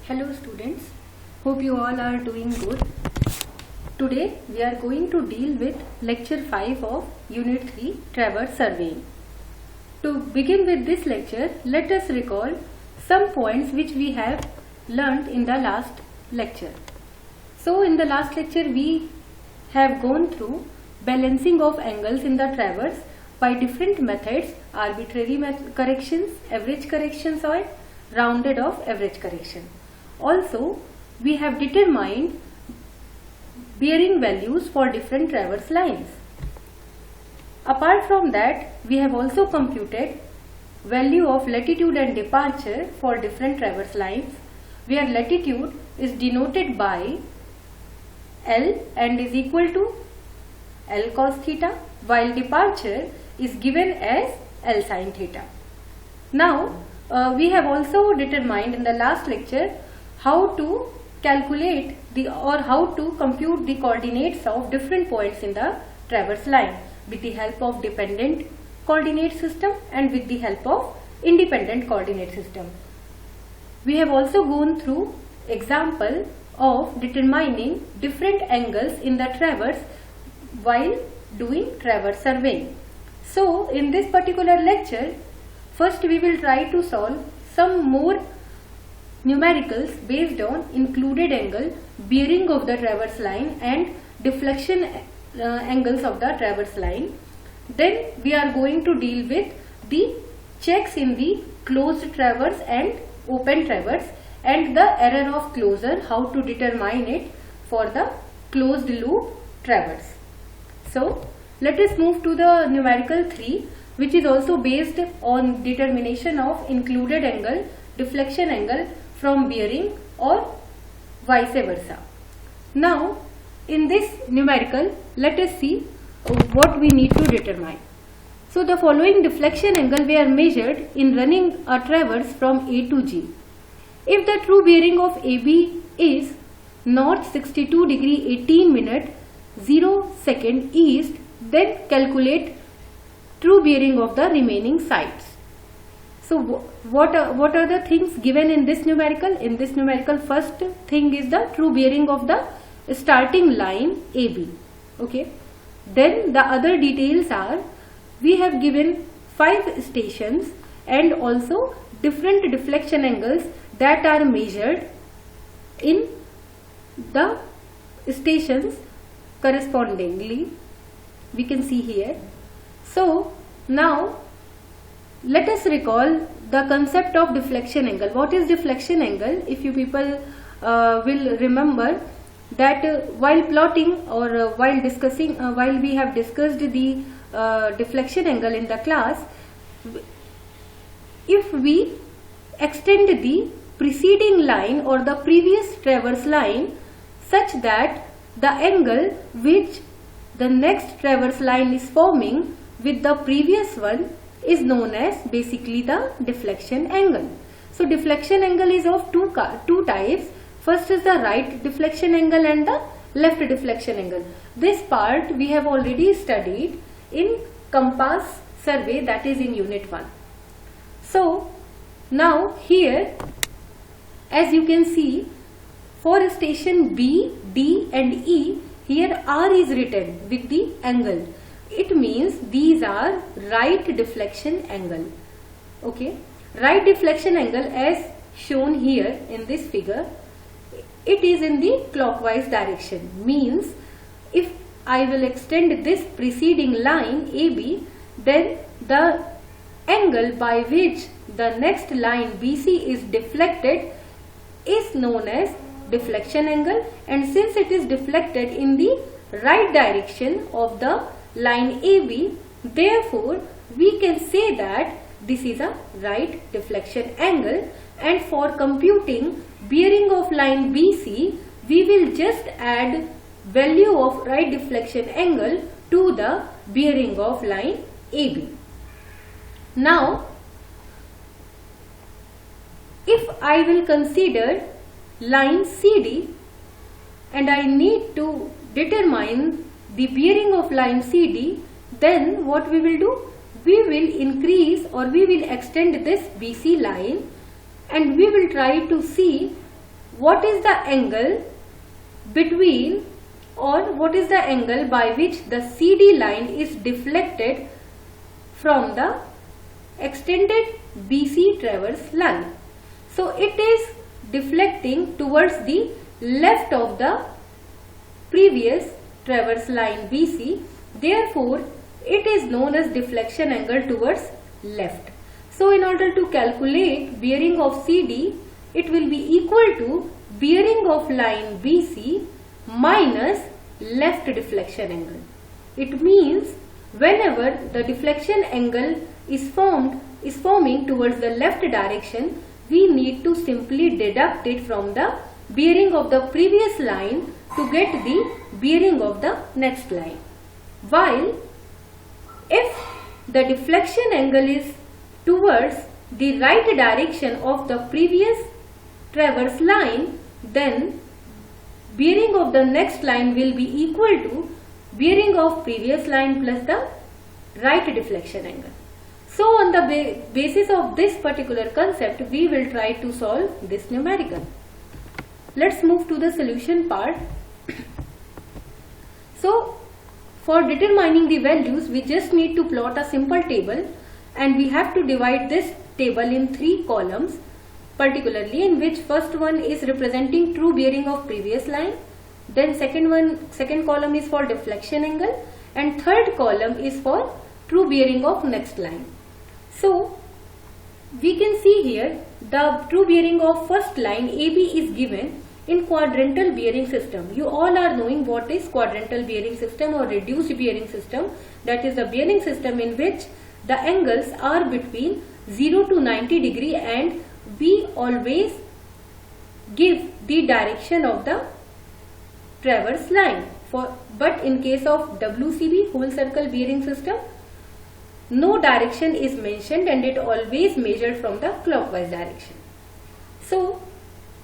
Hello students, hope you all are doing good. Today we are going to deal with lecture 5 of unit 3 traverse surveying. To begin with this lecture, let us recall some points which we have learnt in the last lecture. So in the last lecture we have gone through balancing of angles in the traverse by different methods: arbitrary corrections, average corrections, or rounded off average correction. Also, we have determined bearing values for different traverse lines. Apart from that, we have also computed value of latitude and departure for different traverse lines, where latitude is denoted by L and is equal to L cos theta, while departure is given as L sin theta. Now, we have also determined in the last lecture how to calculate how to compute the coordinates of different points in the traverse line with the help of dependent coordinate system and with the help of independent coordinate system. We have also gone through example of determining different angles in the traverse while doing traverse surveying. So in this particular lecture, first we will try to solve some more numericals based on included angle, bearing of the traverse line and deflection angles of the traverse line. Then we are going to deal with the checks in the closed traverse and open traverse and the error of closure, how to determine it for the closed loop traverse. So let us move to the numerical 3, which is also based on determination of included angle, deflection angle from bearing or vice versa. Now in this numerical, let us see what we need to determine. So the following deflection angle were measured in running a traverse from A to G. If the true bearing of AB is north 62 degree 18 minute 0 second east, then calculate true bearing of the remaining sides. So what are the things given in this numerical? In this numerical, first thing is the true bearing of the starting line AB. Okay. Then the other details are, we have given 5 stations and also different deflection angles that are measured in the stations correspondingly. We can see here. So now let us recall the concept of deflection angle. What is deflection angle? If you people will remember that while plotting or while discussing, while we have discussed the deflection angle in the class, if we extend the preceding line or the previous traverse line such that the angle which the next traverse line is forming with the previous one is known as basically the deflection angle. So deflection angle is of two types. First is the right deflection angle and the left deflection angle. This part we have already studied in compass survey, that is in unit 1. So now here, as you can see, for station B, D and E, here R is written with the angle. It means these are right deflection angle. Okay, right deflection angle as shown here in this figure, it is in the clockwise direction. Means if I will extend this preceding line AB, then the angle by which the next line BC is deflected is known as deflection angle, and since it is deflected in the right direction of the line AB, therefore we can say that this is a right deflection angle, and for computing bearing of line BC, we will just add value of right deflection angle to the bearing of line AB. Now if I will consider line CD and I need to determine the bearing of line CD, then what we will do? We will increase or we will extend this BC line and we will try to see what is the angle between, or what is the angle by which the CD line is deflected from the extended BC traverse line. So it is deflecting towards the left of the previous traverse line BC. Therefore, it is known as deflection angle towards left. So in order to calculate bearing of CD, it will be equal to bearing of line BC minus left deflection angle. It means whenever the deflection angle is forming towards the left direction, we need to simply deduct it from the bearing of the previous line to get the bearing of the next line. While if the deflection angle is towards the right direction of the previous traverse line, then bearing of the next line will be equal to bearing of previous line plus the right deflection angle. So on the basis of this particular concept, we will try to solve this numerical. Let's move to the solution part. So for determining the values, we just need to plot a simple table, and we have to divide this table in 3 columns, particularly in which first one is representing true bearing of previous line, then second column is for deflection angle, and third column is for true bearing of next line. So we can see here the true bearing of first line AB is given in quadrantal bearing system. You all are knowing what is quadrantal bearing system or reduced bearing system. That is the bearing system in which the angles are between 0 to 90 degree, and we always give the direction of the traverse line. But in case of WCB, whole circle bearing system, no direction is mentioned and it always measured from the clockwise direction. So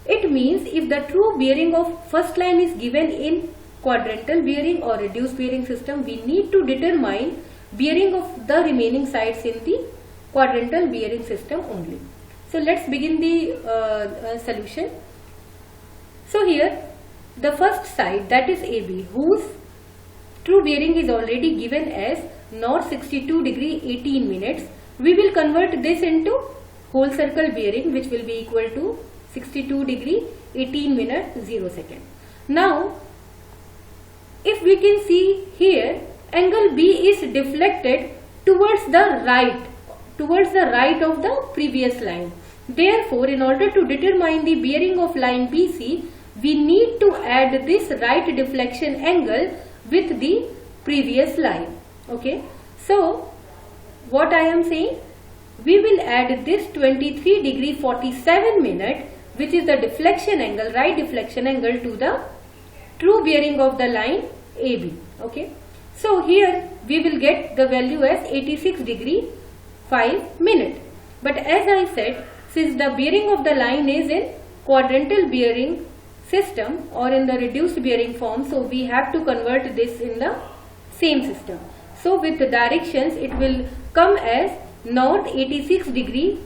it means if the true bearing of first line is given in quadrantal bearing or reduced bearing system, we need to determine bearing of the remaining sides in the quadrantal bearing system only. So let's begin the solution. So here the first side, that is AB, whose true bearing is already given as north 62 degree 18 minutes. We will convert this into whole circle bearing, which will be equal to 62 degree 18 minutes 0 second. Now if we can see here, angle B is deflected towards the right of the previous line. Therefore, in order to determine the bearing of line BC, we need to add this right deflection angle with the previous line. Okay, so what I am saying, we will add this 23 degree 47 minute, which is the deflection angle, right deflection angle, to the true bearing of the line AB. Okay, so here we will get the value as 86 degree 5 minute. But as I said, since the bearing of the line is in quadrantal bearing system or in the reduced bearing form, so we have to convert this in the same system. So with the directions, it will come as north 86 degree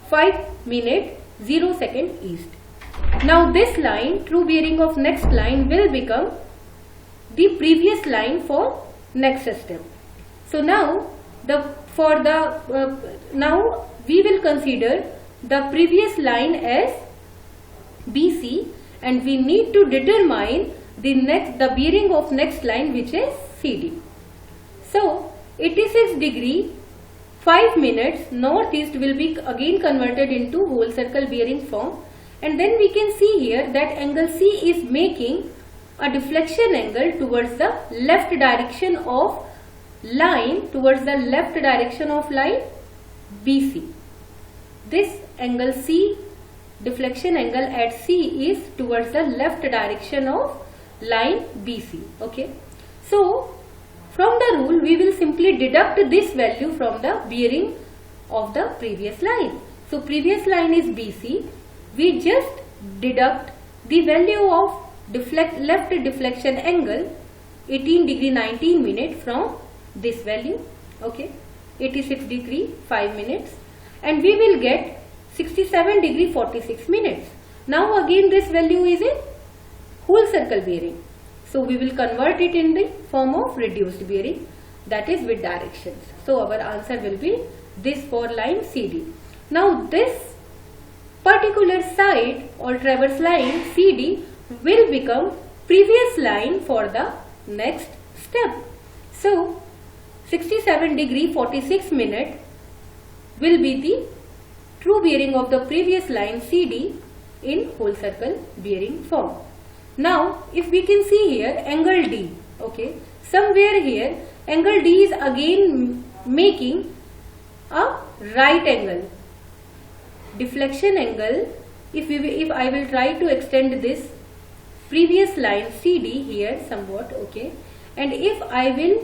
5 minute 0 second east. Now this line, true bearing of next line, will become the previous line for next system. So now now we will consider the previous line as BC, and we need to determine the bearing of next line, which is CD. So 86 degree 5 minutes northeast will be again converted into whole circle bearing form, and then we can see here that angle C is making a deflection angle towards the left direction of line, BC. This angle C, deflection angle at C, is towards the left direction of line BC. Okay, so from the rule, we will simply deduct this value from the bearing of the previous line. So previous line is BC. We just deduct the value of left deflection angle 18 degree 19 minute from this value. Okay, 86 degree 5 minutes, and we will get 67 degree 46 minutes. Now again this value is a whole circle bearing. So we will convert it in the form of reduced bearing, that is with directions. So our answer will be this for line CD. Now this particular side or traverse line CD will become previous line for the next step. So 67 degree 46 minute will be the true bearing of the previous line CD in whole circle bearing form. Now if we can see here angle D, okay, somewhere here angle D is again making a right angle, deflection angle. If I will try to extend this previous line CD here somewhat, okay, and if I will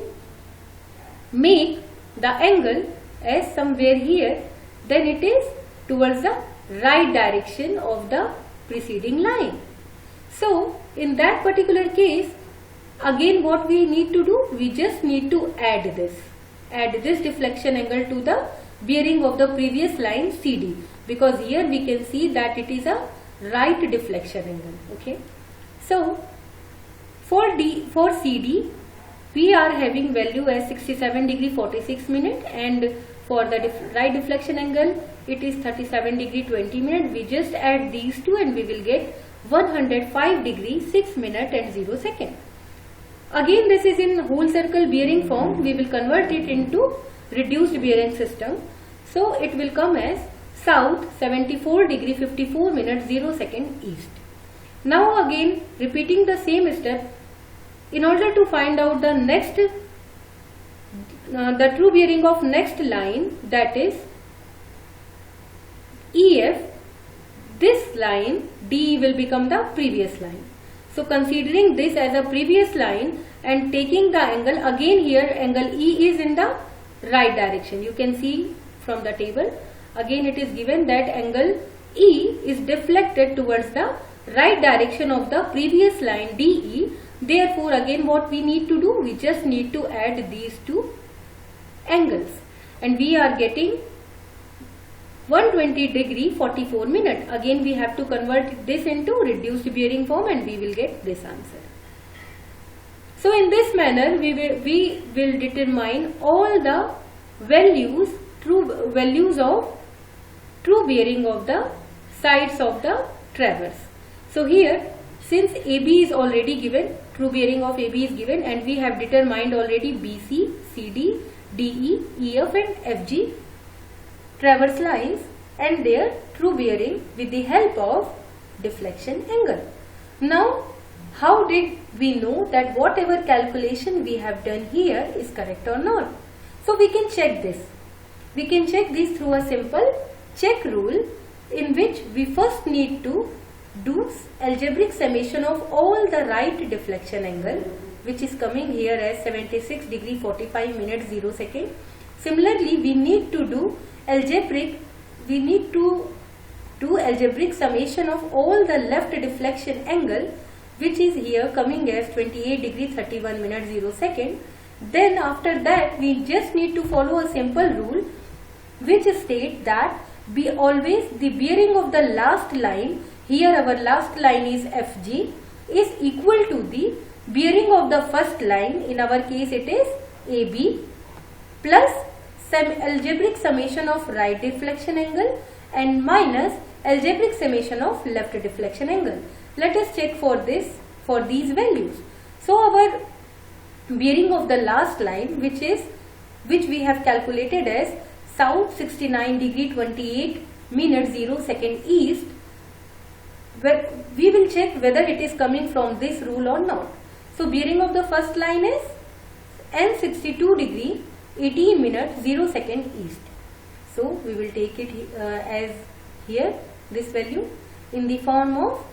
make the angle as somewhere here, then it is towards the right direction of the preceding line. So in that particular case, again what we need to do, we just need to add this deflection angle to the bearing of the previous line CD, because here we can see that it is a right deflection angle, okay. So for CD we are having value as 67 degree 46 minute, and for the right deflection angle it is 37 degree 20 minute. We just add these two and we will get 105 degree 6 minute and 0 second. Again this is in whole circle bearing form. We will convert it into reduced bearing system. So it will come as south 74 degree 54 minute 0 second east. Now again repeating the same step, in order to find out the next the true bearing of next line, that is EF, this line DE will become the previous line. So considering this as a previous line and taking the angle, again here angle E is in the right direction. You can see from the table, again it is given that angle E is deflected towards the right direction of the previous line DE. Therefore again what we need to do, we just need to add these two angles and we are getting 120 degree 44 minute. Again we have to convert this into reduced bearing form and we will get this answer. So in this manner we will determine all the values, true values of true bearing of the sides of the traverse. So here since AB is already given, true bearing of AB is given, and we have determined already BC, CD, DE, EF and FG traverse lines and their true bearing with the help of deflection angle. Now how did we know that whatever calculation we have done here is correct or not? So we can check this. We can check this through a simple check rule, in which we first need to do algebraic summation of all the right deflection angle, which is coming here as 76 degree 45 minute 0 second. Similarly we need to do algebraic summation of all the left deflection angle, which is here coming as 28 degree 31 minute 0 second. Then after that we just need to follow a simple rule which states that be always the bearing of the last line, here our last line is FG, is equal to the bearing of the first line, in our case it is AB, plus some algebraic summation of right deflection angle and minus algebraic summation of left deflection angle. Let us check for these values. So our bearing of the last line, which we have calculated as south 69 degree 28 minute 0 second east, where we will check whether it is coming from this rule or not. So bearing of the first line is N 62 degree 18 minute 0 second east. So we will take it as here this value in the form of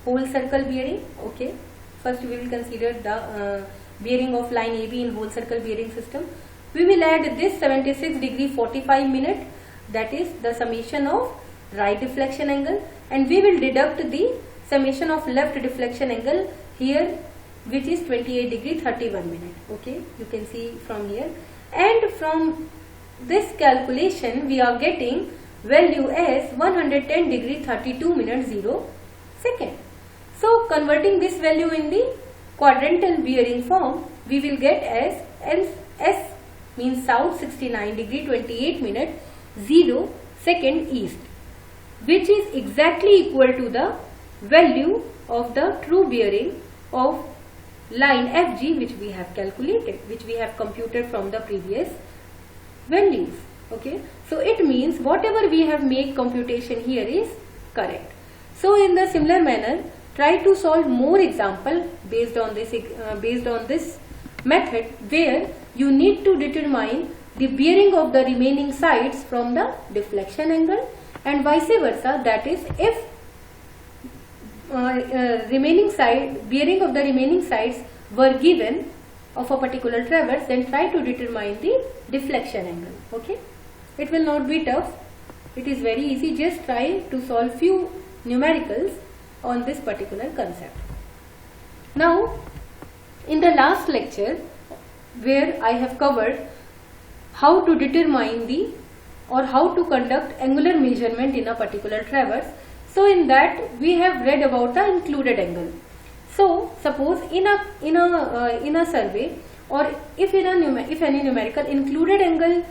whole circle bearing. Okay, first we will consider the bearing of line AB in whole circle bearing system. We will add this 76 degree 45 minute, that is the summation of right deflection angle, and we will deduct the summation of left deflection angle here, which is 28 degree 31 minute. Okay, you can see from here, and from this calculation we are getting value as 110 degree 32 minutes 0 second. So converting this value in the quadrantal bearing form, we will get as S means south 69 degree 28 minutes 0 second east, which is exactly equal to the value of the true bearing of line FG, which we have calculated, which we have computed from the previous values. Okay, so it means whatever we have made computation here is correct. So in the similar manner, try to solve more example based on this method, where you need to determine the bearing of the remaining sides from the deflection angle, and vice versa. That is, if bearing of the remaining sides were given of a particular traverse, then try to determine the deflection angle. Okay, it will not be tough. It is very easy. Just try to solve few numericals on this particular concept. Now, in the last lecture, where I have covered how to determine how to conduct angular measurement in a particular traverse. So in that we have read about the included angle. So suppose in a survey, or if any numerical included angle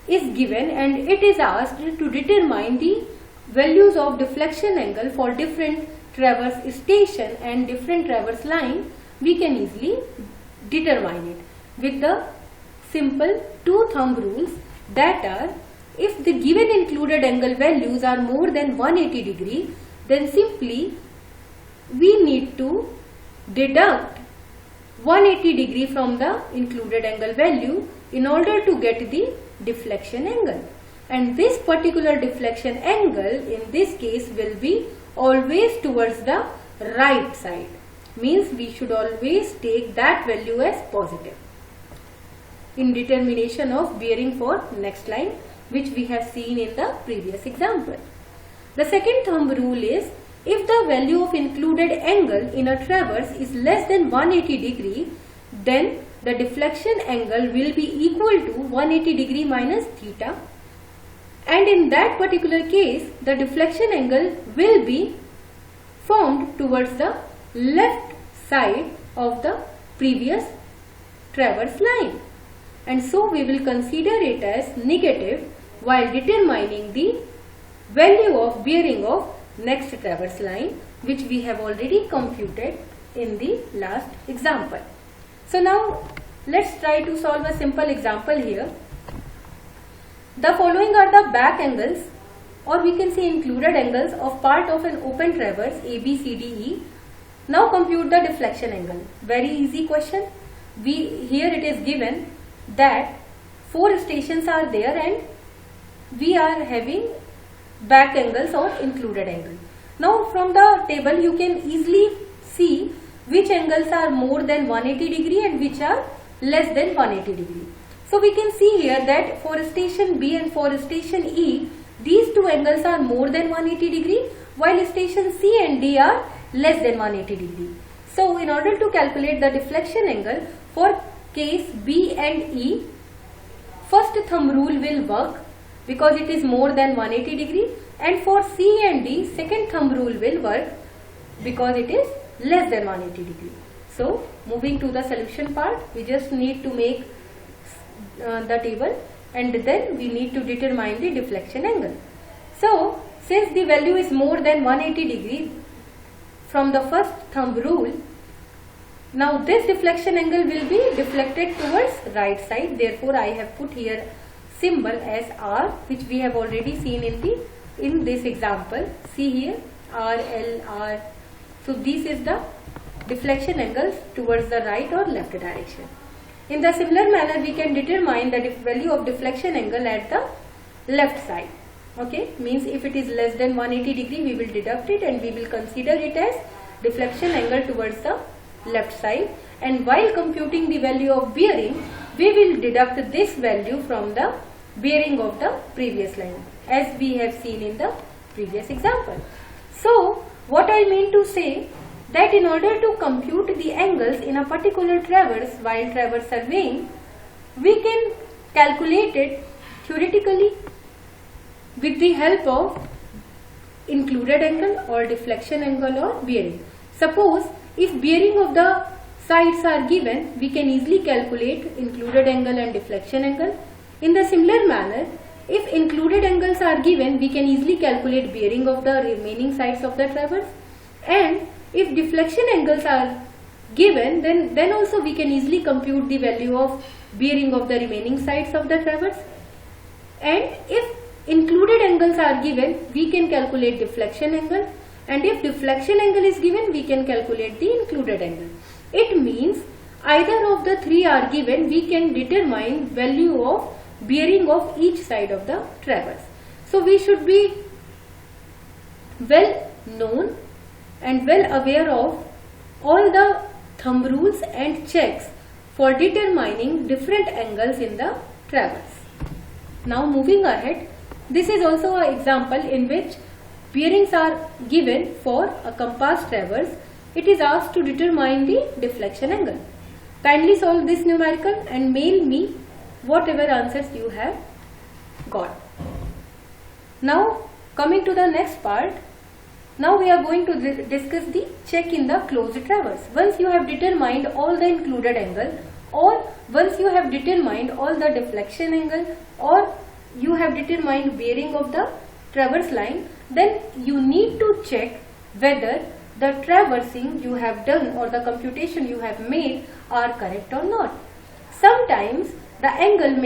is given and it is asked to determine the values of deflection angle for different traverse station and different traverse line, we can easily determine it with the simple two thumb rules, that are, if the given included angle values are more than 180 degree, then simply we need to deduct 180 degree from the included angle value in order to get the deflection angle. And this particular deflection angle in this case will be always towards the right side. Means we should always take that value as positive in determination of bearing for next line, which we have seen in the previous example. The second thumb rule is, if the value of included angle in a traverse is less than 180 degree, then the deflection angle will be equal to 180 degree minus theta, and in that particular case the deflection angle will be formed towards the left side of the previous traverse line, and so we will consider it as negative while determining the value of bearing of next traverse line, which we have already computed in the last example. So now let's try to solve a simple example here. The following are the back angles, or we can say included angles, of part of an open traverse ABCDE. Now compute the deflection angle. Very easy question. Here it is given that 4 stations are there and we are having back angles or included angle. Now from the table you can easily see which angles are more than 180 degree and which are less than 180 degree. So we can see here that for station B and for station E, these two angles are more than 180 degree, while station C and D are less than 180 degree. So in order to calculate the deflection angle for case B and E, first thumb rule will work because it is more than 180 degree, and for C and D, second thumb rule will work because it is less than 180 degree. So moving to the solution part, we just need to make the table and then we need to determine the deflection angle. So since the value is more than 180 degree from the first thumb rule, now this deflection angle will be deflected towards right side. Therefore I have put here symbol as R, which we have already seen in this example. See here, R, L, R. So this is the deflection angles towards the right or left direction. In the similar manner, we can determine the value of deflection angle at the left side. Okay, means if it is less than 180 degree, we will deduct it and we will consider it as deflection angle towards the left side. And while computing the value of bearing, we will deduct this value from the bearing of the previous line, as we have seen in the previous example. So what I mean to say, that in order to compute the angles in a particular traverse while traverse surveying, we can calculate it theoretically with the help of included angle or deflection angle or bearing. Suppose if bearing of the sides are given, we can easily calculate included angle and deflection angle. In the similar manner, if included angles are given, we can easily calculate bearing of the remaining sides of the traverse. And if deflection angles are given, then also we can easily compute the value of bearing of the remaining sides of the traverse. And if included angles are given, we can calculate deflection angle, and if deflection angle is given, we can calculate the included angle. It means either of the three are given, we can determine value of bearing of each side of the traverse. So we should be well known and well aware of all the thumb rules and checks for determining different angles in the traverse. Now moving ahead, this is also an example in which bearings are given for a compass traverse. It is asked to determine the deflection angle. Kindly solve this numerical and mail me whatever answers you have got. Now coming to the next part, now we are going to discuss the check in the closed traverse. Once you have determined all the included angle, or once you have determined all the deflection angle, or you have determined bearing of the traverse line, then you need to check whether the traversing you have done or the computation you have made are correct or not. Sometimes the angles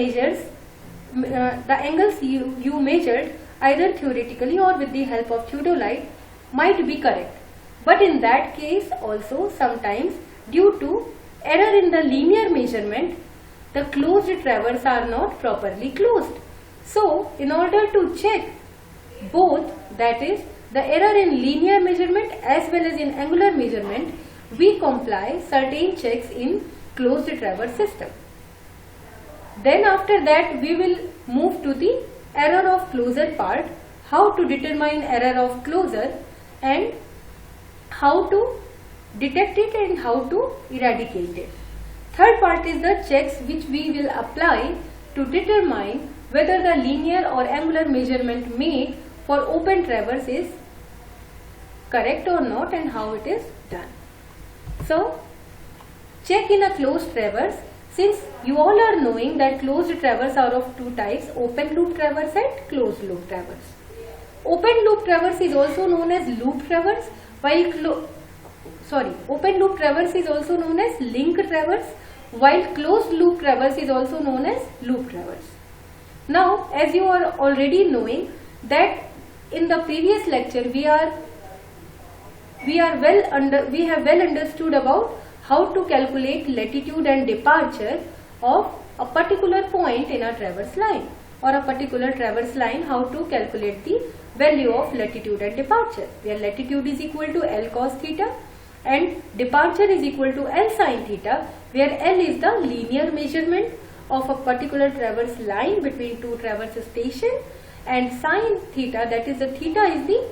you measured either theoretically or with the help of theodolite might be correct, but in that case also sometimes due to error in the linear measurement, the closed traverse are not properly closed. So in order to check both, that is the error in linear measurement as well as in angular measurement, we comply certain checks in closed traverse system. Then after that we will move to the error of closure part, how to determine error of closure and how to detect it and how to eradicate it. Third part is the checks which we will apply to determine whether the linear or angular measurement made for open traverse is correct or not and how it is done. So check in a closed traverse. Since you all are knowing that closed traverse are of two types, open loop traverse and closed loop traverse. Open loop traverse is also known as loop traverse, while open loop traverse is also known as link traverse, while closed loop traverse is also known as loop traverse. Now, as you are already knowing that in the previous lecture we have well understood about how to calculate latitude and departure of a particular point in a traverse line, or a particular traverse line, how to calculate the value of latitude and departure, where latitude is equal to L cos theta and departure is equal to L sin theta, where L is the linear measurement of a particular traverse line between two traverse stations, and sin theta, that is the theta, is the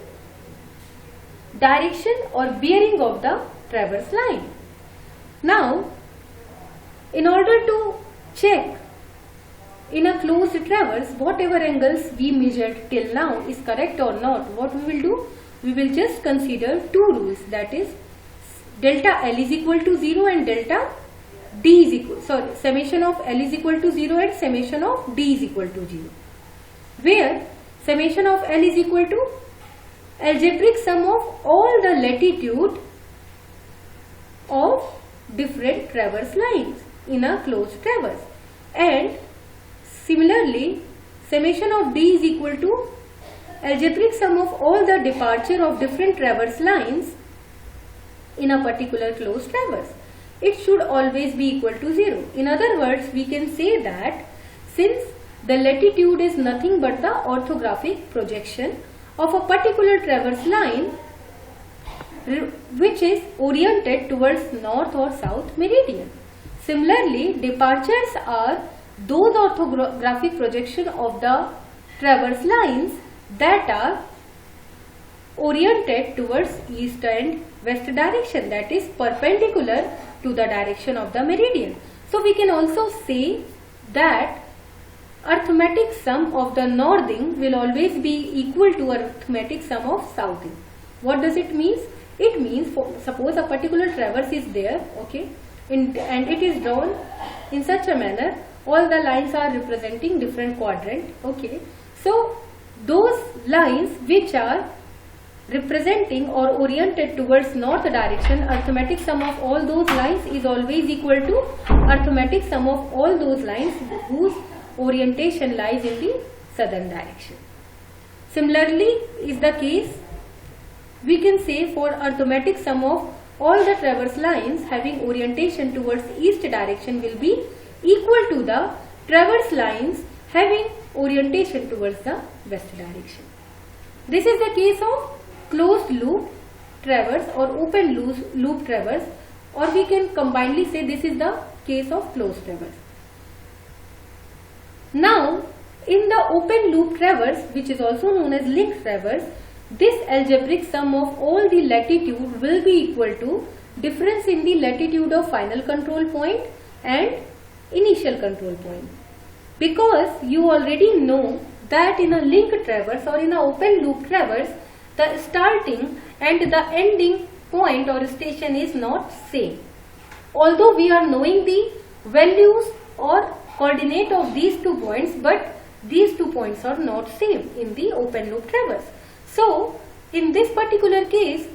direction or bearing of the traverse line. Now, in order to check in a closed traverse whatever angles we measured till now is correct or not, what we will do? We will just consider two rules, that is delta L is equal to 0 and delta D is equal, summation of L is equal to 0 and summation of D is equal to 0, where summation of L is equal to algebraic sum of all the latitude of different traverse lines in a closed traverse, and similarly summation of D is equal to algebraic sum of all the departure of different traverse lines in a particular closed traverse. It should always be equal to 0. In other words, we can say that since the latitude is nothing but the orthographic projection of a particular traverse line which is oriented towards north or south meridian. Similarly, departures are those orthographic projection of the traverse lines that are oriented towards east and west direction, that is perpendicular to the direction of the meridian. So we can also say that arithmetic sum of the northing will always be equal to arithmetic sum of southing. What does it mean? It means, suppose a particular traverse is there, okay, and it is drawn in such a manner, all the lines are representing different quadrant, okay. So those lines which are representing or oriented towards north direction, arithmetic sum of all those lines is always equal to arithmetic sum of all those lines whose orientation lies in the southern direction. Similarly is the case, we can say, for arithmetic sum of all the traverse lines having orientation towards east direction will be equal to the traverse lines having orientation towards the west direction. This is the case of closed loop traverse or open loop traverse, or we can combinedly say this is the case of closed traverse. Now in the open loop traverse, which is also known as linked traverse, this algebraic sum of all the latitude will be equal to difference in the latitude of final control point and initial control point. Because you already know that in a linked traverse or in an open loop traverse, the starting and the ending point or station is not same. Although we are knowing the values or coordinate of these 2 points, but these 2 points are not same in the open loop traverse. So in this particular case,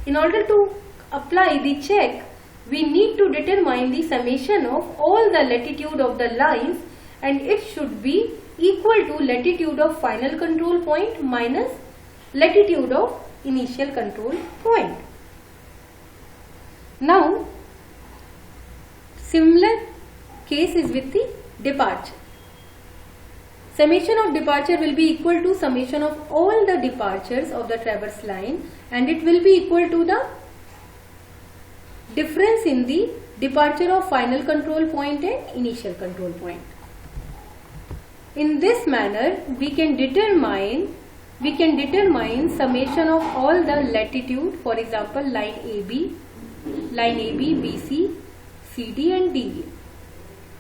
in order to apply the check, we need to determine the summation of all the latitude of the lines, and it should be equal to latitude of final control point minus latitude of initial control point. Now similar case is with the departure. Summation of departure will be equal to summation of all the departures of the traverse line, and it will be equal to the difference in the departure of final control point and initial control point. In this manner we can determine summation of all the latitude, for example line AB, BC, CD and DE.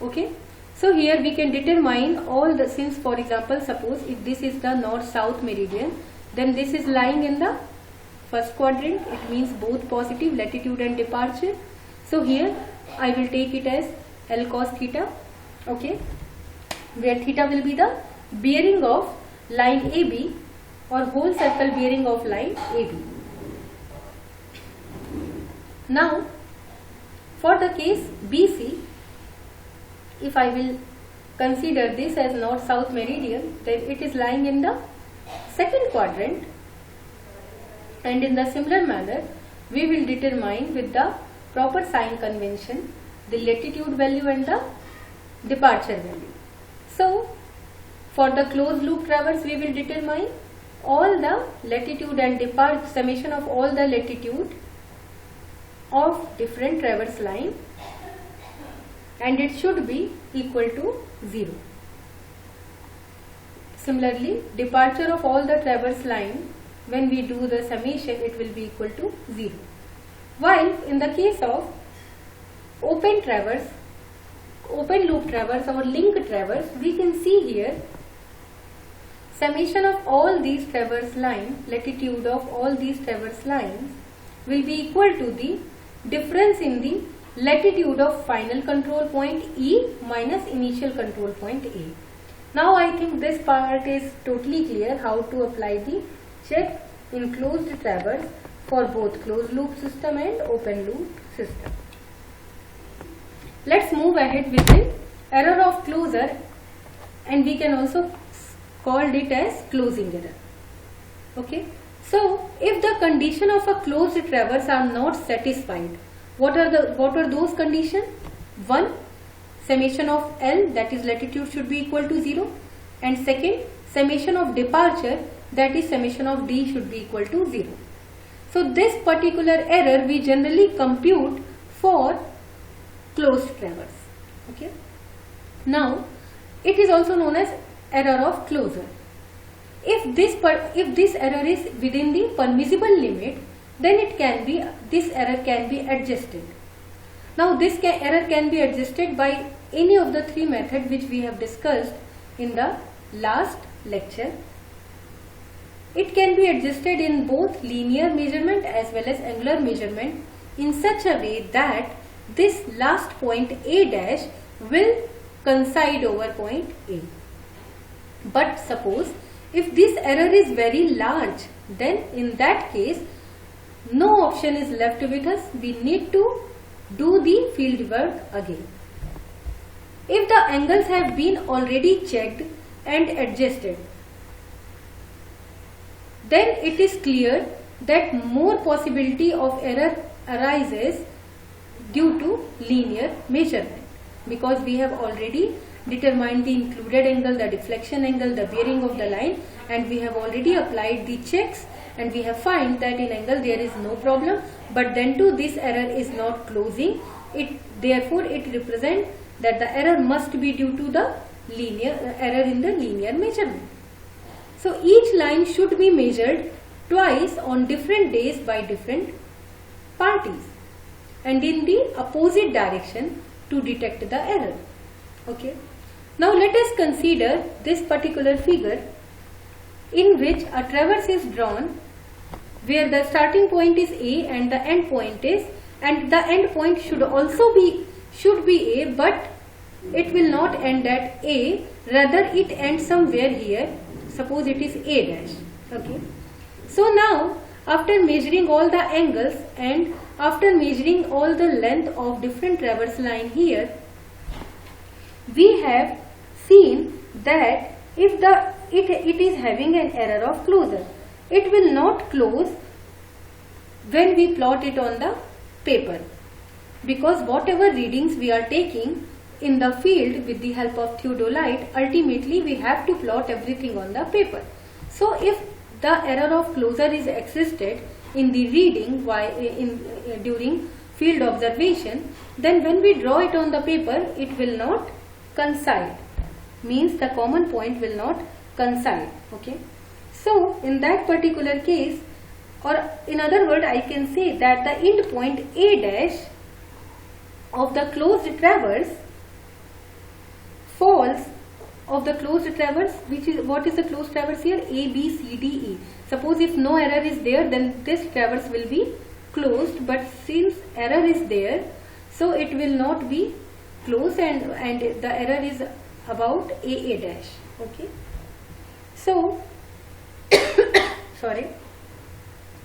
Okay. So here we can determine all the, since for example suppose if this is the north-south meridian, then this is lying in the first quadrant, it means both positive latitude and departure. So here I will take it as L cos theta, okay, where theta will be the bearing of line AB or whole circle bearing of line AB. Now for the case BC, if I will consider this as north-south meridian, then it is lying in the second quadrant, and in the similar manner we will determine with the proper sign convention the latitude value and the departure value. So for the closed loop traverse we will determine all the latitude and departure, summation of all the latitude of different traverse line, and it should be equal to 0. Similarly, departure of all the traverse line, when we do the summation, it will be equal to 0. While in the case of open loop traverse or link traverse, we can see here summation of all these traverse lines, latitude of all these traverse lines will be equal to the difference in the latitude of final control point E minus initial control point A. Now I think this part is totally clear how to apply the check in closed traverse for both closed loop system and open loop system. Let's move ahead with the error of closure, and we can also call it as closing error. Okay. So if the condition of a closed traverse are not satisfied, what are those conditions? 1. Summation of L, that is latitude, should be equal to 0, and second, summation of departure, that is summation of D, should be equal to 0. So this particular error we generally compute for closed traverse. Okay. Now it is also known as error of closure. If this error is within the permissible limit, then this error can be adjusted. Now this error can be adjusted by any of the 3 methods which we have discussed in the last lecture. It can be adjusted in both linear measurement as well as angular measurement in such a way that this last point A dash will coincide over point A. But suppose if this error is very large, then in that case no option is left with us. We need to do the field work again. If the angles have been already checked and adjusted, then it is clear that more possibility of error arises due to linear measurement, because we have already determined the included angle, the deflection angle, the bearing of the line, and we have already applied the checks, and we have found that in angle there is no problem, but then too this error is not closing. Therefore it represents that the error must be due to the linear error in the linear measurement. So each line should be measured twice on different days by different parties and in the opposite direction to detect the error. Okay. Now let us consider this particular figure in which a traverse is drawn where the starting point is A and the end point is, and the end point should also be A, but it will not end at A, rather it ends somewhere here. Suppose it is A dash. Okay. So now after measuring all the angles and after measuring all the length of different traverse line here, we have seen that if it is having an error of closure, it will not close when we plot it on the paper, because whatever readings we are taking in the field with the help of theodolite, ultimately we have to plot everything on the paper. So if the error of closure is existed in the reading during field observation, then when we draw it on the paper, it will not coincide, means the common point will not coincide. Okay. So in that particular case, or in other words, I can say that the end point A dash of the closed traverse falls of the closed traverse, which is, what is the closed traverse here? A, B, C, D, E. Suppose if no error is there, then this traverse will be closed, but since error is there, so it will not be closed, and the error is about A dash. Okay. So sorry,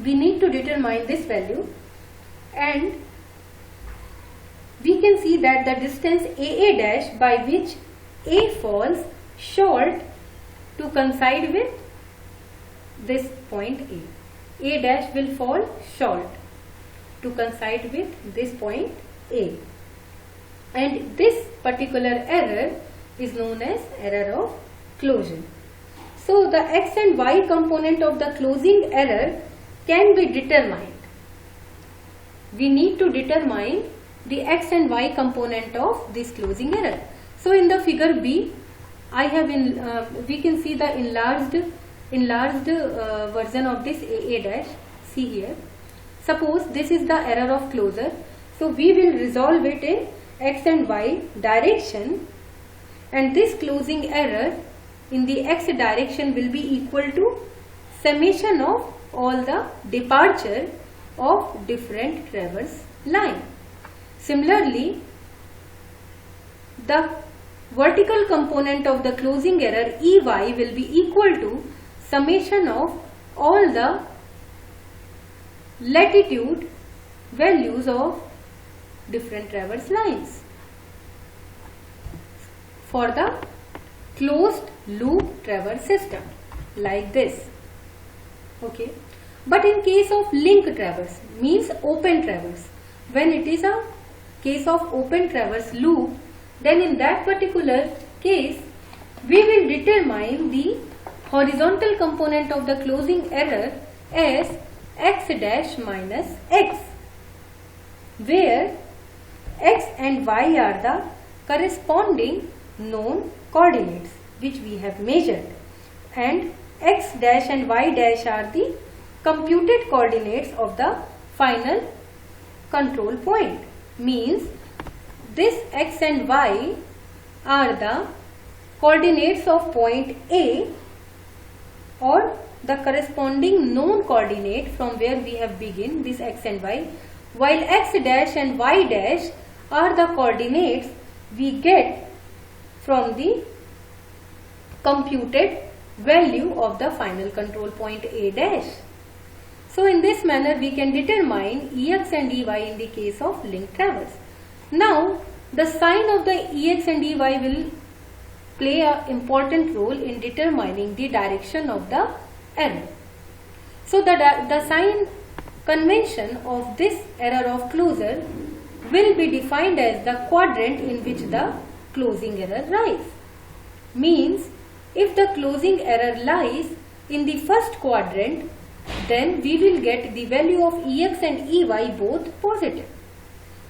we need to determine this value, and we can see that the distance A dash by which A falls short to coincide with this point A dash will fall short to coincide with this point A, and this particular error is known as error of closure. So the x and y component of the closing error can be determined. We need to determine the x and y component of this closing error. So in the figure B, I have we can see the enlarged version of this A dash. See here. Suppose this is the error of closure. So we will resolve it in x and y direction, and this closing error in the x direction will be equal to summation of all the departure of different traverse line. Similarly, the vertical component of the closing error EY will be equal to summation of all the latitude values of different traverse lines for the closed loop traverse system like this. Okay. But in case of link traverse, means open traverse, when it is a case of open traverse loop, then in that particular case we will determine the horizontal component of the closing error as x dash minus x, where x and y are the corresponding known coordinates which we have measured, and x dash and y dash are the computed coordinates of the final control point. Means this x and y are the coordinates of point A or the corresponding known coordinate from where we have begin this x and y, while x dash and y dash are the coordinates we get from the computed value of the final control point A dash. So in this manner we can determine Ex and Ey in the case of link traverse. Now the sign of the Ex and Ey will play an important role in determining the direction of the error. So the sign convention of this error of closure will be defined as the quadrant in which the closing error lies. Means if the closing error lies in the first quadrant, then we will get the value of Ex and Ey both positive.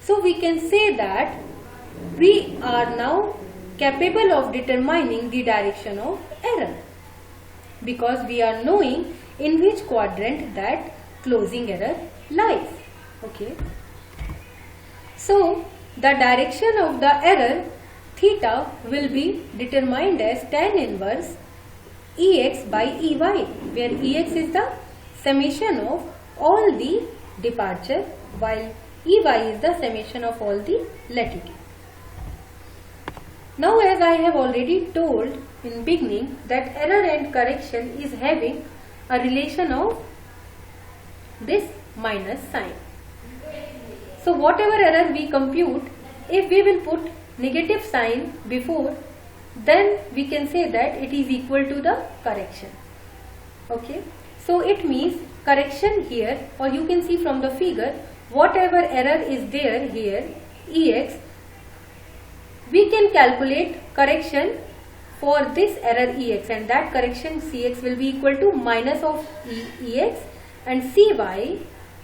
So we can say that we are now capable of determining the direction of error because we are knowing in which quadrant that closing error lies. Okay. So the direction of the error theta will be determined as tan inverse Ex by Ey, where Ex is the summation of all the departure while Ey is the summation of all the latitude. Now as I have already told in beginning that error and correction is having a relation of this minus sign. So whatever error we compute, if we will put negative sign before, then we can say that it is equal to the correction. Okay. So it means correction here, or you can see from the figure, whatever error is there here, Ex, we can calculate correction for this error Ex, and that correction Cx will be equal to minus of Ex and Cy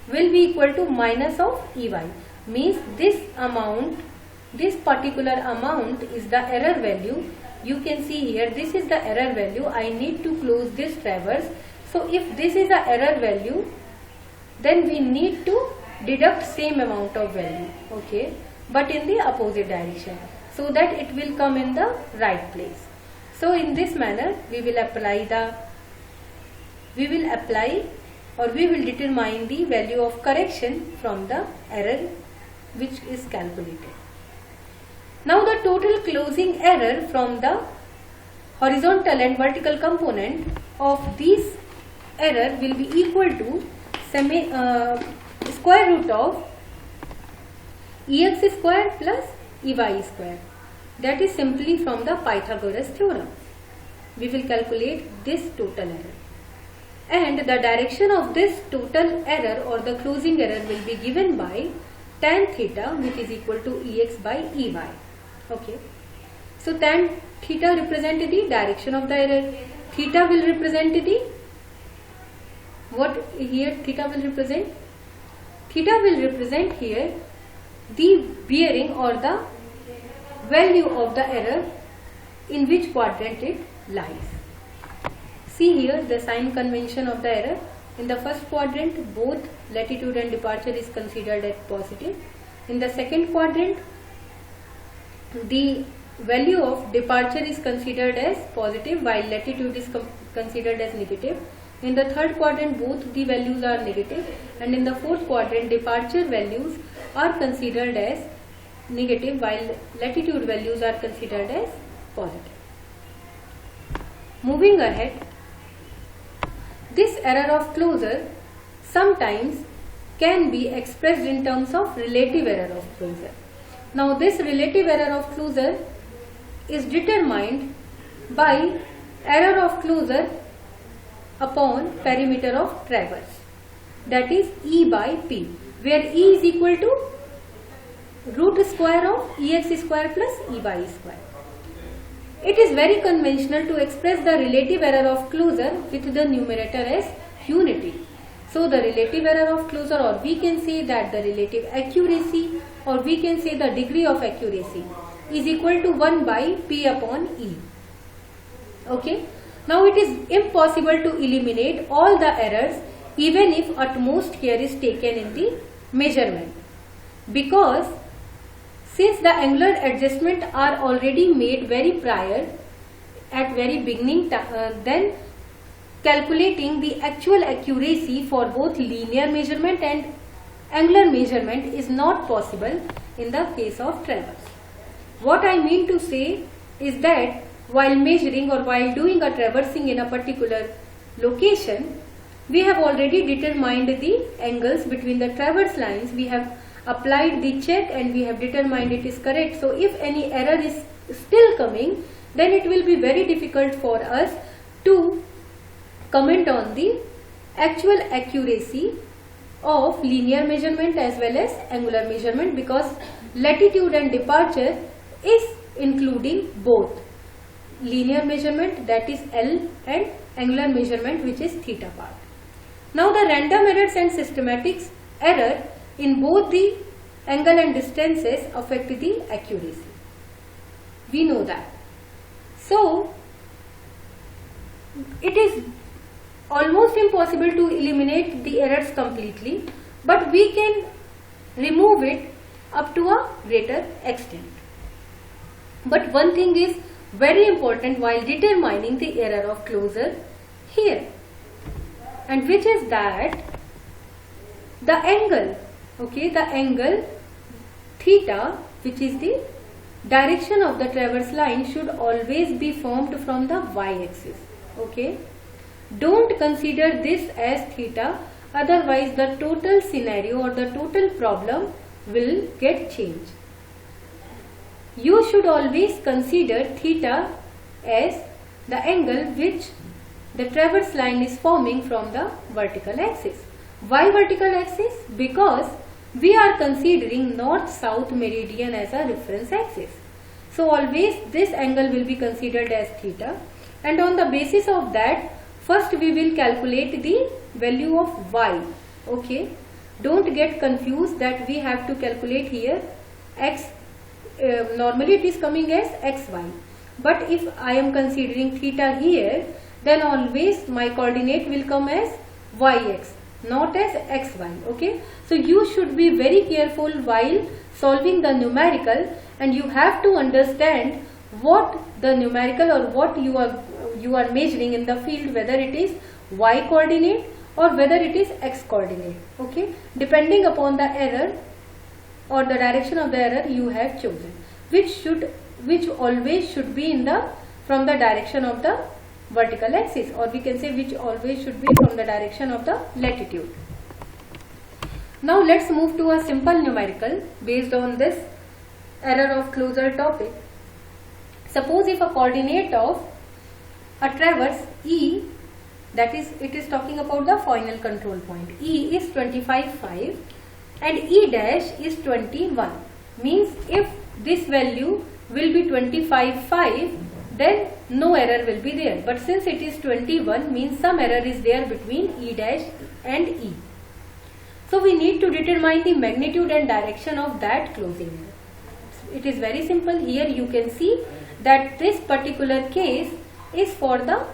will be equal to minus of Ey. Means this amount, this particular amount is the error value. You can see here, this is the error value. I need to close this traverse. So if this is the error value, then we need to deduct same amount of value, okay, but in the opposite direction, so that it will come in the right place. So in this manner we will determine the value of correction from the error which is calculated. Now the total closing error from the horizontal and vertical component of these error will be equal to square root of Ex square plus Ey square. That is simply from the Pythagoras theorem. We will calculate this total error. And the direction of this total error or the closing error will be given by tan theta, which is equal to Ex by Ey. Okay. So tan theta represents the direction of the error. Theta will represent the, what here theta will represent? Theta will represent here the bearing or the value of the error in which quadrant it lies. See here the sign convention of the error. In the first quadrant, both latitude and departure is considered as positive. In the second quadrant, the value of departure is considered as positive while latitude is considered as negative. In the third quadrant, both the values are negative, and in the fourth quadrant, departure values are considered as negative while latitude values are considered as positive. Moving ahead, this error of closure sometimes can be expressed in terms of relative error of closure. Now this relative error of closure is determined by error of closure upon perimeter of traverse, that is E by P, where E is equal to root square of Ex square plus Ey square. It is very conventional to express the relative error of closure with the numerator as unity. So the relative error of closure, or we can say that the relative accuracy, or we can say the degree of accuracy, is equal to 1 by P upon E. Okay. Now it is impossible to eliminate all the errors even if utmost care is taken in the measurement, because since the angular adjustment are already made very prior, at very beginning, then calculating the actual accuracy for both linear measurement and angular measurement is not possible in the case of traverse. What I mean to say is that while measuring or while doing a traversing in a particular location, we have already determined the angles between the traverse lines. We have applied the check and we have determined it is correct. So if any error is still coming, then it will be very difficult for us to comment on the actual accuracy of linear measurement as well as angular measurement, because latitude and departure is including both linear measurement, that is L, and angular measurement, which is theta part. Now the random errors and systematics error in both the angle and distances affect the accuracy. We know that. So it is almost impossible to eliminate the errors completely, but we can remove it up to a greater extent. But one thing is very important while determining the error of closure here, and which is that the angle, okay, the angle theta, which is the direction of the traverse line, should always be formed from the y-axis. Okay, don't consider this as theta, otherwise the total scenario or the total problem will get changed. You should always consider theta as the angle which the traverse line is forming from the vertical axis. Why vertical axis? Because we are considering north-south meridian as a reference axis. So always this angle will be considered as theta, and on the basis of that, first we will calculate the value of y. Okay, don't get confused that we have to calculate here x. Normally it is coming as xy, but if I am considering theta here, then always my coordinate will come as yx, not as xy. Okay, so you should be very careful while solving the numerical, and you have to understand what the numerical or what you are measuring in the field, whether it is y coordinate or whether it is x coordinate. Okay, depending upon the error or the direction of the error you have chosen, which always should be in the from the direction of the vertical axis, or we can say which always should be from the direction of the latitude. Now let's move to a simple numerical based on this error of closure topic. Suppose if a coordinate of a traverse E, that is, it is talking about the final control point, E is 25,5 and E dash is 21, means if this value will be 25,5, then no error will be there, but since it is 21, means some error is there between E dash and E. So we need to determine the magnitude and direction of that closing error. It is very simple. Here you can see that this particular case is for the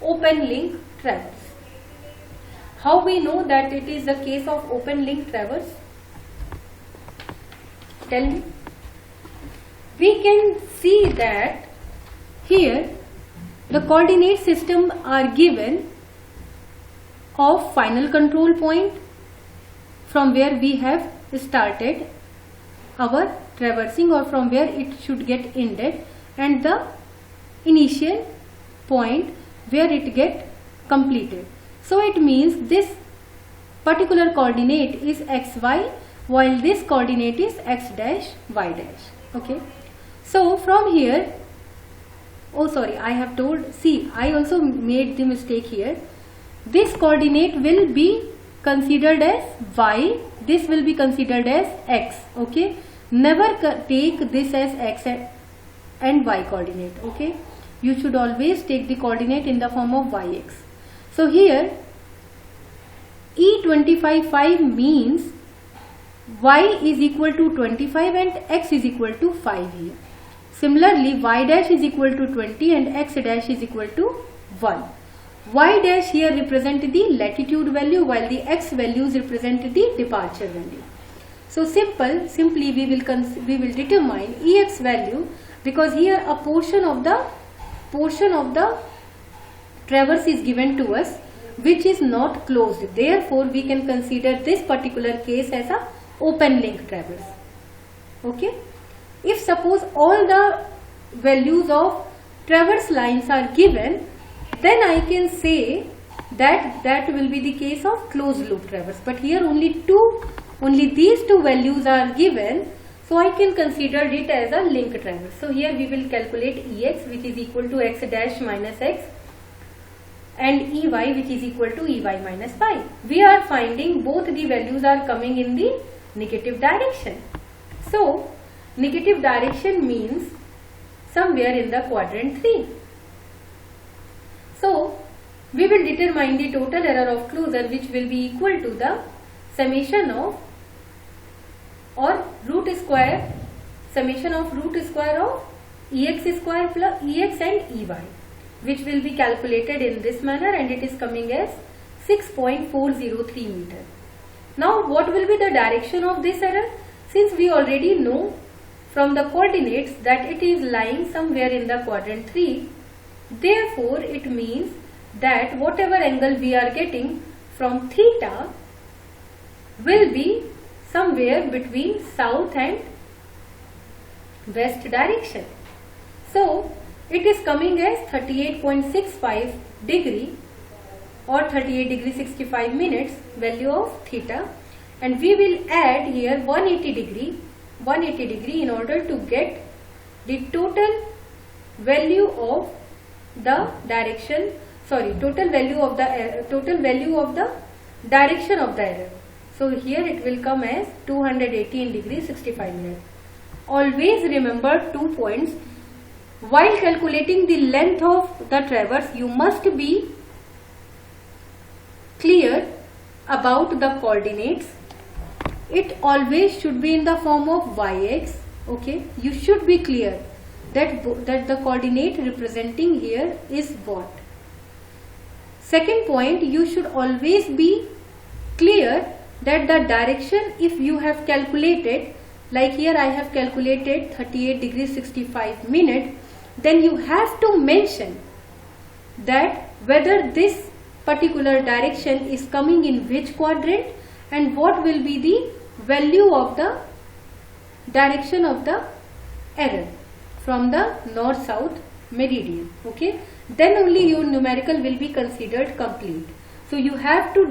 open link traverse. How we know that it is the case of open link traverse? Tell me. We can see that here the coordinate system are given of final control point from where we have started our traversing, or from where it should get ended, and the initial point where it get completed. So it means this particular coordinate is xy, while this coordinate is x dash y dash. Okay, so from here, oh sorry, I have told, see, I also made the mistake here. This coordinate will be considered as y, this will be considered as x. Okay, never take this as x and y coordinate. Okay, you should always take the coordinate in the form of yx. So here E25,5 means y is equal to 25 and x is equal to 5 here. Similarly, y dash is equal to 20 and x dash is equal to 1. Y dash here represent the latitude value, while the x values represent the departure value. So simply we will determine Ex value, because here a portion of the portion of the traverse is given to us which is not closed. Therefore, we can consider this particular case as a open link traverse. Okay. If suppose all the values of traverse lines are given, then I can say that that will be the case of closed loop traverse. But here only these two values are given, so I can consider it as a link traverse. So here we will calculate Ex, which is equal to x dash minus x, and Ey, which is equal to Ey minus pi. We are finding both the values are coming in the negative direction. So negative direction means somewhere in the quadrant 3. So we will determine the total error of closure, which will be equal to the summation of root square of Ex square plus Ex and Ey, which will be calculated in this manner, and it is coming as 6.403 meter. Now what will be the direction of this error? Since we already know from the coordinates that it is lying somewhere in the quadrant 3, therefore it means that whatever angle we are getting from theta will be somewhere between south and west direction. So it is coming as 38.65 degree or 38 degree 65 minutes value of theta, and we will add here 180 degree in order to get the total value of the direction, total value of the direction of the error. So here it will come as 218 degree 65 minutes. Always remember 2 points. While calculating the length of the traverse, you must be clear about the coordinates. It always should be in the form of yx. Okay, you should be clear that the coordinate representing here is what. Second point, you should always be clear that the direction, if you have calculated, like here I have calculated 38 degree 65 minute, then you have to mention that whether this particular direction is coming in which quadrant and what will be the value of the direction of the error from the north-south meridian. Okay, then only your numerical will be considered complete. So you have to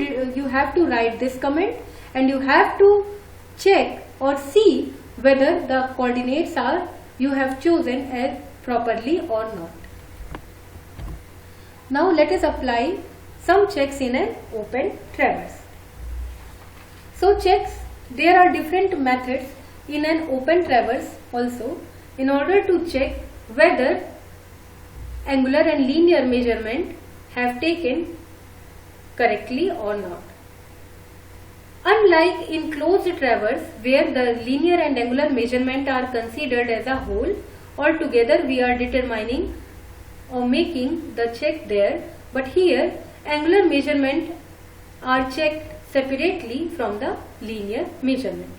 write this comment, and you have to check or see whether the coordinates are you have chosen as properly or not. Now let us apply some checks in an open traverse. So checks, there are different methods in an open traverse also in order to check whether angular and linear measurement have taken correctly or not. Unlike in closed traverse where the linear and angular measurement are considered as a whole, altogether we are determining or making the check there, but here angular measurement are checked separately from the linear measurement.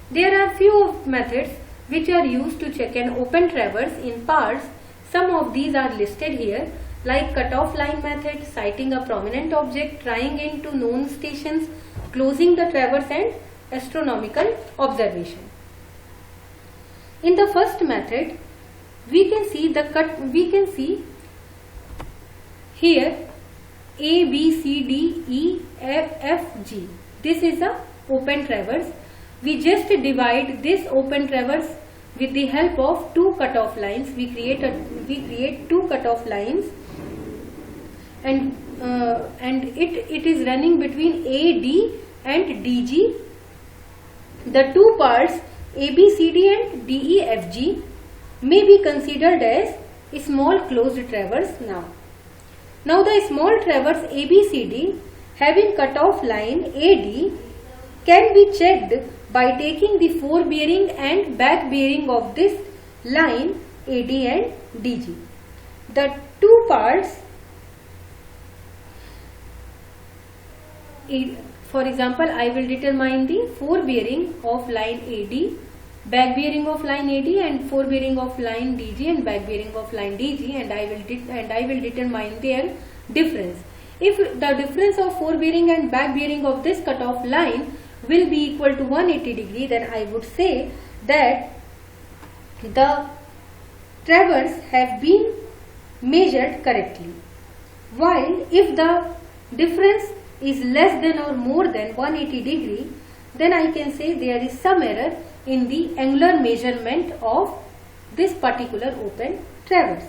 There are few methods which are used to check an open traverse in parts. Some of these are listed here, like cutoff line method, sighting a prominent object, trying into known stations, closing the traverse, and astronomical observation. In the first method, we can see here A, B, C, D, E, F, G. This is a open traverse. We just divide this open traverse with the help of two cutoff lines. We create two cutoff lines, and it is running between AD and DG. The two parts ABCD and DEFG may be considered as a small closed traverse Now the small traverse ABCD having cutoff line AD can be checked by taking the forebearing and back bearing of this line AD and DG. The two parts, for example, I will determine the forebearing of line AD back bearing of line AD and forebearing of line DG and back bearing of line DG, and I will determine their difference. If the difference of forebearing and back bearing of this cutoff line will be equal to 180 degree, then I would say that the traverse have been measured correctly. While if the difference is less than or more than 180 degree, then I can say there is some error in the angular measurement of this particular open traverse.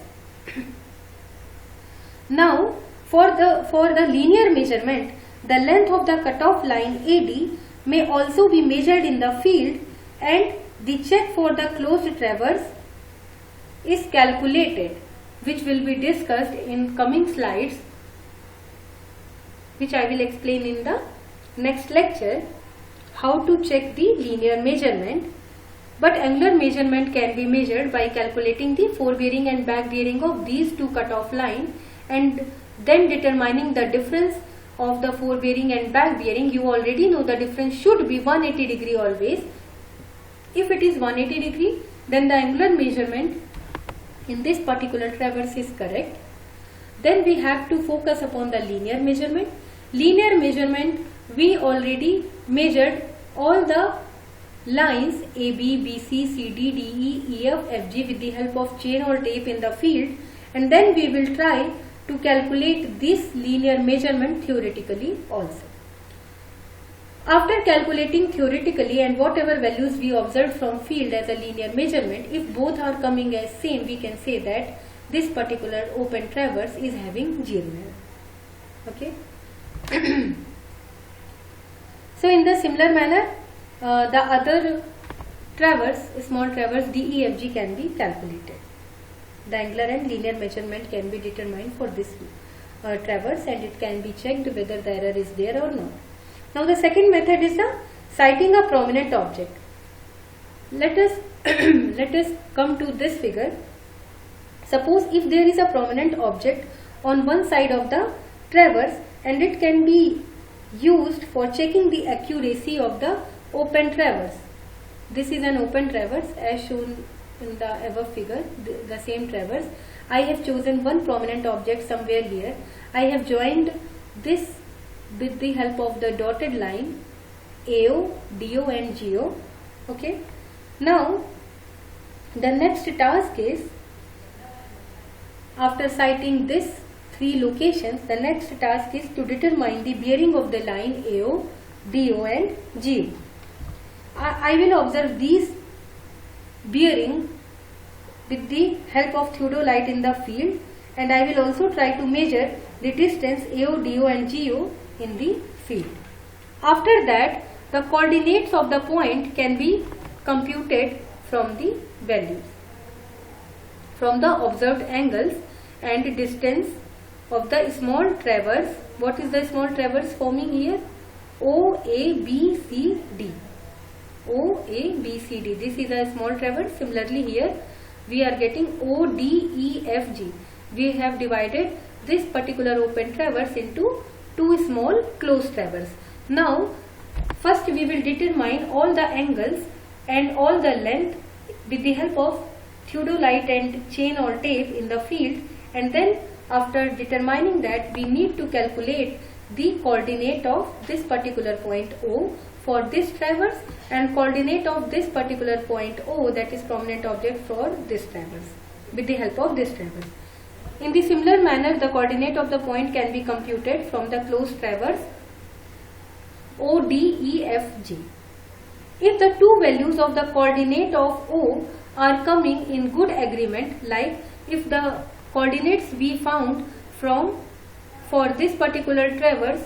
Now for the linear measurement, the length of the cutoff line AD may also be measured in the field, and the check for the closed traverse is calculated, which will be discussed in coming slides, which I will explain in the next lecture, how to check the linear measurement. But angular measurement can be measured by calculating the forebearing and back bearing of these two cutoff lines, and then determining the difference of the forebearing and back bearing. You already know the difference should be 180 degree always. If it is 180 degree, then the angular measurement in this particular traverse is correct. Then we have to focus upon the linear measurement. Linear measurement, we already measured all the lines AB, BC, CD, DE, EF, FG with the help of chain or tape in the field, and then we will try to calculate this linear measurement theoretically also. After calculating theoretically and whatever values we observed from field as a linear measurement, if both are coming as same, we can say that this particular open traverse is having zero error. Okay. So in the similar manner, the other traverse, small traverse DEFG can be calculated. The angular and linear measurement can be determined for this traverse, and it can be checked whether the error is there or not. Now the second method is the sighting a prominent object. Let us come to this figure. Suppose if there is a prominent object on one side of the traverse, and it can be used for checking the accuracy of the open traverse. This is an open traverse as shown in the above figure, the same traverse. I have chosen one prominent object somewhere here. I have joined this with the help of the dotted line AO, DO and GO. Okay. Now the next task is, after sighting this three locations, the next task is to determine the bearing of the line AO, DO and GO. I will observe these bearing with the help of theodolite in the field, and I will also try to measure the distance AO, DO and GO in the field. After that, the coordinates of the point can be computed from the values, from the observed angles and distance of the small traverse. What is the small traverse forming here? OABCD. OABCD. This is a small traverse. Similarly here we are getting ODEFG. We have divided this particular open traverse into two small closed traverse. Now first we will determine all the angles and all the length with the help of theodolite and chain or tape in the field, and then after determining that, we need to calculate the coordinate of this particular point O for this traverse and coordinate of this particular point O, that is prominent object, for this traverse with the help of this traverse. In the similar manner, the coordinate of the point can be computed from the closed traverse ODEFG. If the two values of the coordinate of O are coming in good agreement, like if the coordinates we found for this particular traverse,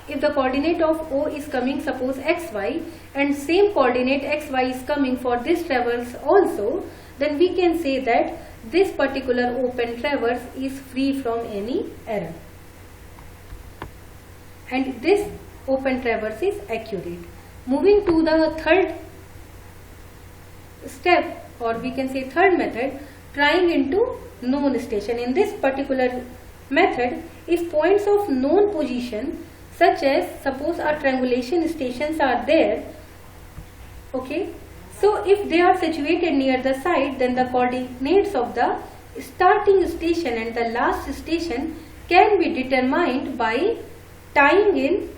if the coordinate of O is coming, suppose xy, and same coordinate xy is coming for this traverse also, then we can say that this particular open traverse is free from any error, and this open traverse is accurate. Moving to the third step, or we can say third method, trying into known station. In this particular method, if points of known position, such as suppose our triangulation stations are there, Okay, so if they are situated near the site, then the coordinates of the starting station and the last station can be determined by tying in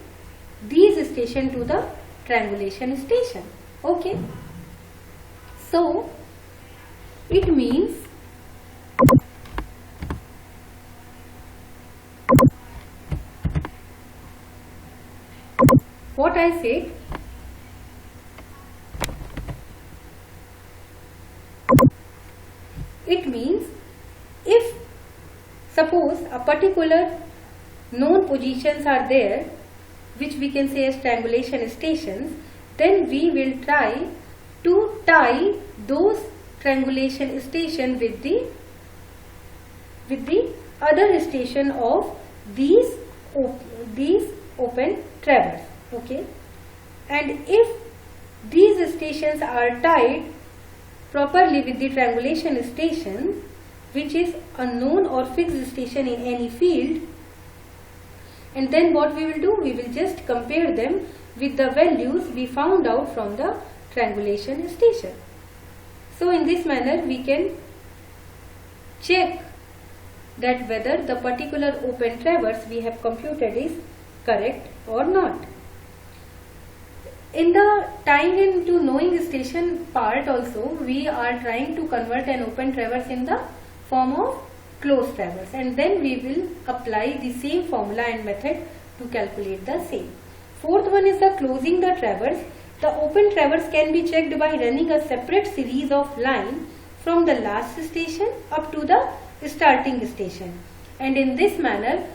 these stations to the triangulation station. Okay, so it means what I said, it means if suppose a particular known positions are there which we can say as triangulation stations, then we will try to tie those triangulation station with the other station of these open traverse. Okay, and if these stations are tied properly with the triangulation station, which is a known or fixed station in any field, and then what we will do, we will just compare them with the values we found out from the triangulation station. So in this manner we can check that whether the particular open traverse we have computed is correct or not. In the tying into knowing station part also, we are trying to convert an open traverse in the form of closed traverse, and then we will apply the same formula and method to calculate the same. Fourth one is the closing the traverse. The open traverse can be checked by running a separate series of line from the last station up to the starting station, and in this manner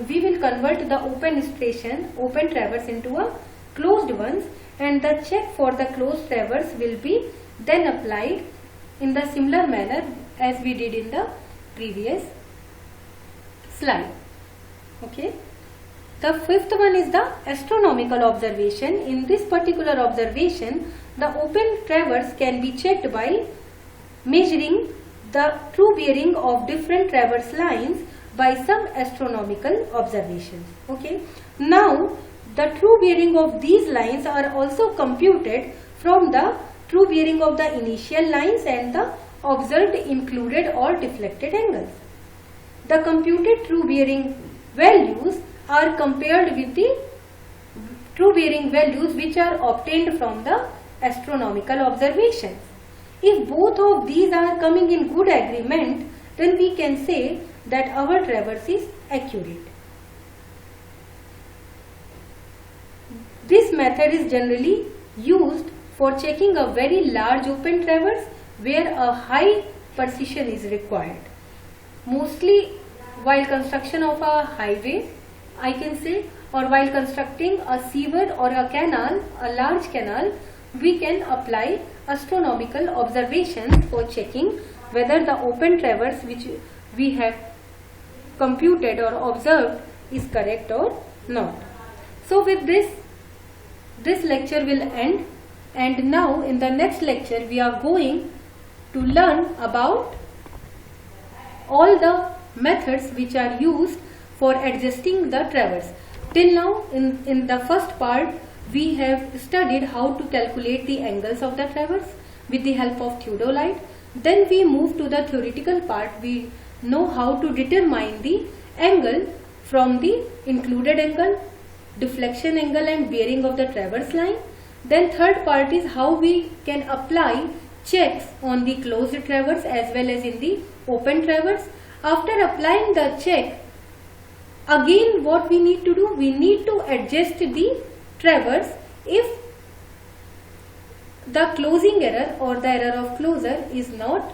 we will convert the open traverse into a closed ones, and the check for the closed traverse will be then applied in the similar manner as we did in the previous slide. Okay. The fifth one is the astronomical observation. In this particular observation, the open traverse can be checked by measuring the true bearing of different traverse lines by some astronomical observations. Okay. Now, the true bearing of these lines are also computed from the true bearing of the initial lines and the observed included or deflected angles. The computed true bearing values are compared with the true bearing values which are obtained from the astronomical observations. If both of these are coming in good agreement, then we can say that our traverse is accurate. This method is generally used for checking a very large open traverse where a high precision is required. Mostly while construction of a highway, I can say, or while constructing a seaward or a canal, a large canal, we can apply astronomical observations for checking whether the open traverse which we have computed or observed is correct or not. So with this lecture will end, and now in the next lecture we are going to learn about all the methods which are used for adjusting the traverse. Till now in the first part we have studied how to calculate the angles of the traverse with the help of theodolite. Then we move to the theoretical part. We know how to determine the angle from the included angle, deflection angle and bearing of the traverse line. Then third part is how we can apply checks on the closed traverse as well as in the open traverse. After applying the check, again what we need to do, we need to adjust the traverse if the closing error or the error of closure is not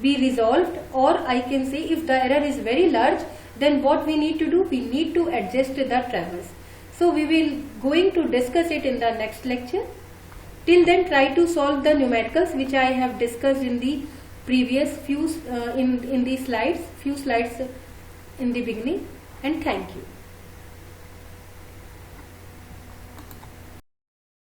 be resolved, or I can say if the error is very large, then what we need to do, we need to adjust the traverse. So we will going to discuss it in the next lecture. Till then, try to solve the numericals which I have discussed in the previous few slides in the beginning, and thank you.